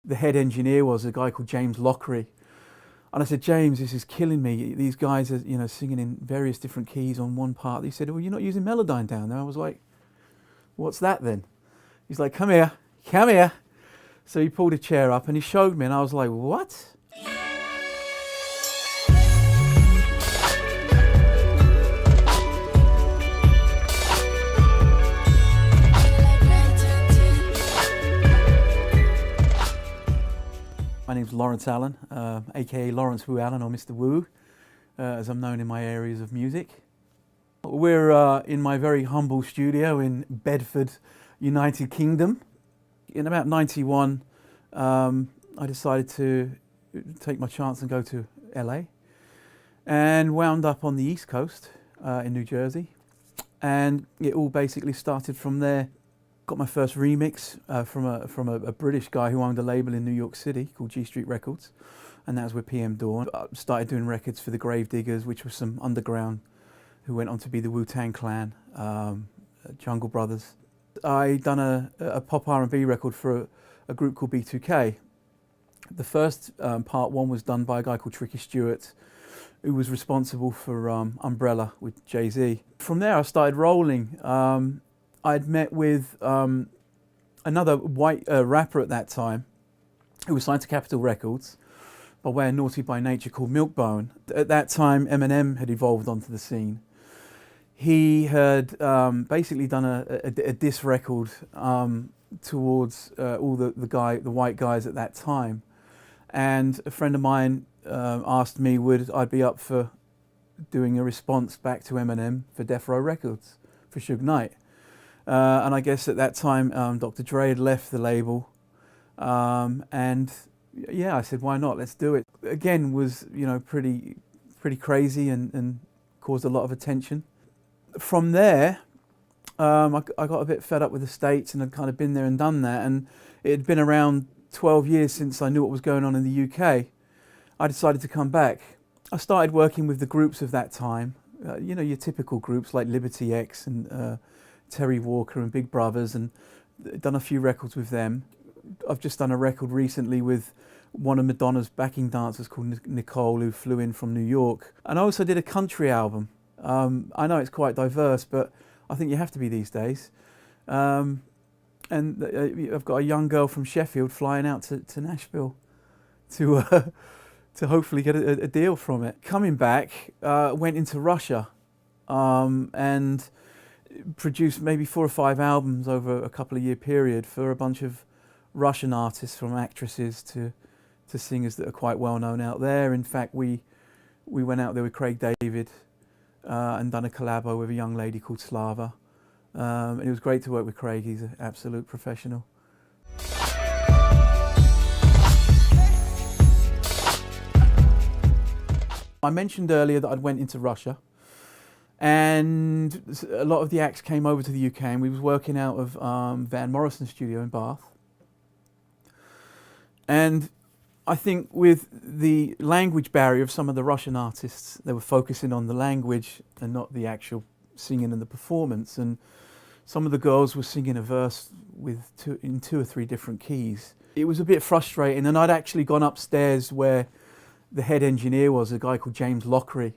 The head engineer was a guy called James Lockery. And I said, James, this is killing me. These guys are, singing in various different keys on one part. He said, well, you're not using Melodyne down there. I was like, what's that then? He's like, come here, come here. So he pulled a chair up and he showed me and I was like, what? My name's Laurence Allen, aka Laurence Wu Allen, or Mr. Wu, as I'm known in my areas of music. We're in my very humble studio in Bedford, United Kingdom. In about '91, I decided to take my chance and go to LA, and wound up on the East Coast in New Jersey, and it all basically started from there. Got my first remix from a British guy who owned a label in New York City called G Street Records, and that was with PM Dawn. I started doing records for the Gravediggers, which was some underground who went on to be the Wu-Tang Clan, Jungle Brothers. I done a pop R&B record for a group called B2K. The first part one was done by a guy called Tricky Stewart, who was responsible for Umbrella with Jay-Z. From there I started rolling. I'd met with another white rapper at that time who was signed to Capitol Records by way of Naughty by Nature called Milkbone. At that time Eminem had evolved onto the scene. He had basically done a diss record towards all the white guys at that time, and a friend of mine asked me would I be up for doing a response back to Eminem for Death Row Records for Suge Knight. And I guess at that time Dr. Dre had left the label, and yeah, I said, why not, let's do it. Again, was pretty crazy and caused a lot of attention. From there I got a bit fed up with the States and had kind of been there and done that, and it had been around 12 years since I knew what was going on in the UK. I decided to come back. I started working with the groups of that time, your typical groups like Liberty X and Terry Walker and Big Brothers, and done a few records with them. I've just done a record recently with one of Madonna's backing dancers called Nicole, who flew in from New York. And I also did a country album. I know it's quite diverse, but I think you have to be these days. And I've got a young girl from Sheffield flying out to Nashville to hopefully get a deal from it. Coming back, went into Russia and produced maybe 4 or 5 albums over a couple of year period for a bunch of Russian artists, from actresses to singers that are quite well known out there. In fact, we went out there with Craig David and done a collabo with a young lady called Slava. And it was great to work with Craig. He's an absolute professional. I mentioned earlier that I'd went into Russia, and a lot of the acts came over to the UK, and we was working out of Van Morrison's studio in Bath. And I think with the language barrier of some of the Russian artists, they were focusing on the language and not the actual singing and the performance. And some of the girls were singing a verse in 2 or 3 different keys. It was a bit frustrating, and I'd actually gone upstairs where the head engineer was, a guy called James Lockery.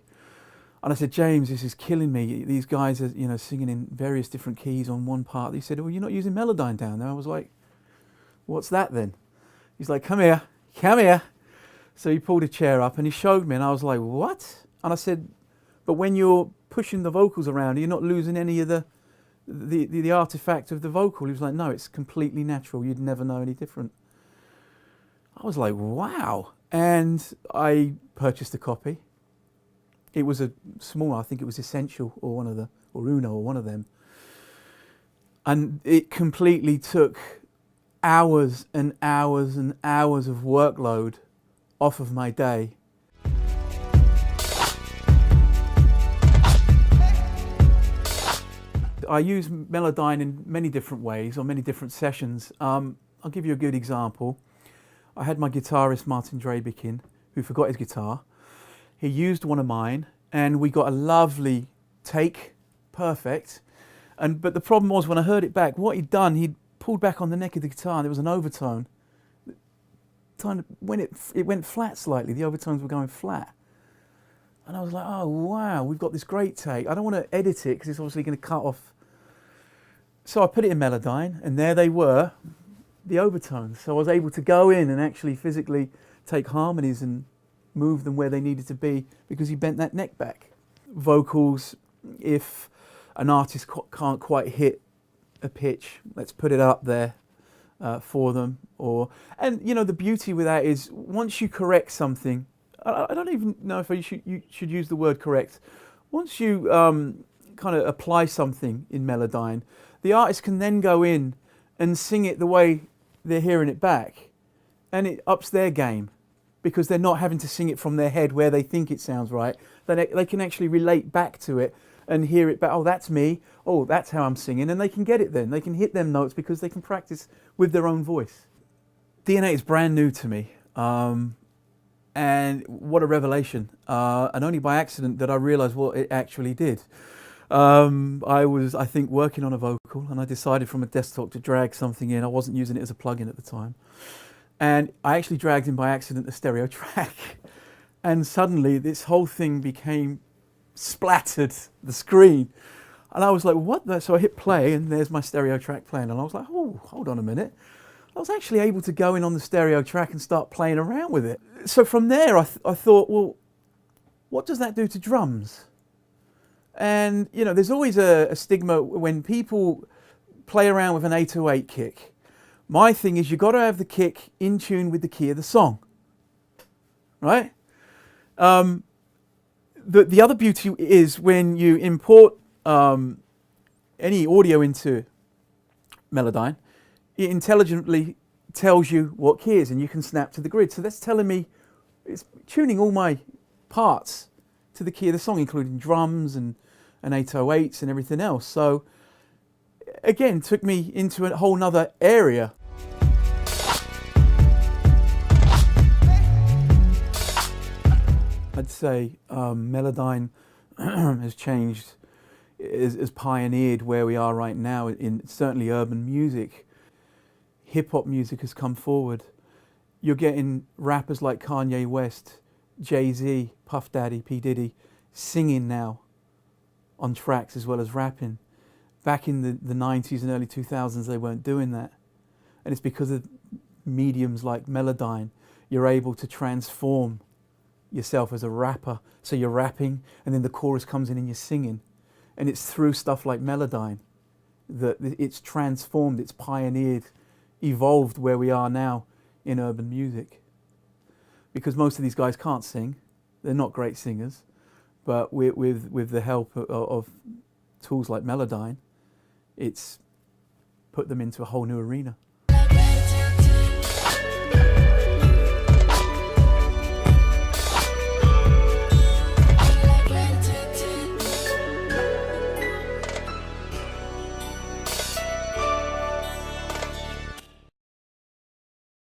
And I said, James, this is killing me. These guys are, singing in various different keys on one part. He said, well, you're not using Melodyne down there. I was like, what's that then? He's like, come here, come here. So he pulled a chair up and he showed me, and I was like, what? And I said, but when you're pushing the vocals around, you're not losing any of the artifact of the vocal. He was like, no, it's completely natural. You'd never know any different. I was like, wow. And I purchased a copy. It was a small, I think it was Essential or Uno or one of them. And it completely took hours and hours and hours of workload off of my day. I use Melodyne in many different ways, on many different sessions. I'll give you a good example. I had my guitarist Martin Drabick in, who forgot his guitar. He used one of mine, and we got a lovely take, perfect. But the problem was, when I heard it back, what he'd done, he'd pulled back on the neck of the guitar, and there was an overtone kind of, when it went flat slightly, the overtones were going flat. And I was like, oh wow, we've got this great take. I don't want to edit it because it's obviously going to cut off. So I put it in Melodyne, and there they were, the overtones. So I was able to go in and actually physically take harmonies and move them where they needed to be because he bent that neck back. Vocals, if an artist can't quite hit a pitch, let's put it up there for them. And you know, the beauty with that is once you correct something, I don't even know if you should use the word correct. Once you kind of apply something in Melodyne, the artist can then go in and sing it the way they're hearing it back, and it ups their game because they're not having to sing it from their head where they think it sounds right. They can actually relate back to it and hear it back. Oh, that's me. Oh, that's how I'm singing. And they can get it then. They can hit them notes because they can practice with their own voice. DNA is brand new to me. And what a revelation. And only by accident did I realize what it actually did. I was, I think, working on a vocal, and I decided from a desktop to drag something in. I wasn't using it as a plugin at the time. And I actually dragged in by accident a stereo track. And suddenly this whole thing became splattered the screen. And I was like, what the? So I hit play, and there's my stereo track playing. And I was like, oh, hold on a minute. I was actually able to go in on the stereo track and start playing around with it. So from there, I thought, well, what does that do to drums? And, you know, there's always a stigma when people play around with an 808 kick. My thing is you've got to have the kick in tune with the key of the song, right? The other beauty is when you import any audio into Melodyne, it intelligently tells you what key it is, and you can snap to the grid. So that's telling me, it's tuning all my parts to the key of the song, including drums and 808s and everything else. So again, took me into a whole nother area. I'd say Melodyne has changed, has pioneered where we are right now in certainly urban music. Hip-hop music has come forward. You're getting rappers like Kanye West, Jay-Z, Puff Daddy, P. Diddy singing now on tracks as well as rapping. Back in the 90s and early 2000s, they weren't doing that. And it's because of mediums like Melodyne, you're able to transform yourself as a rapper. So you're rapping, and then the chorus comes in and you're singing. And it's through stuff like Melodyne that it's transformed, it's pioneered, evolved where we are now in urban music. Because most of these guys can't sing, they're not great singers, but with the help of tools like Melodyne, it's put them into a whole new arena.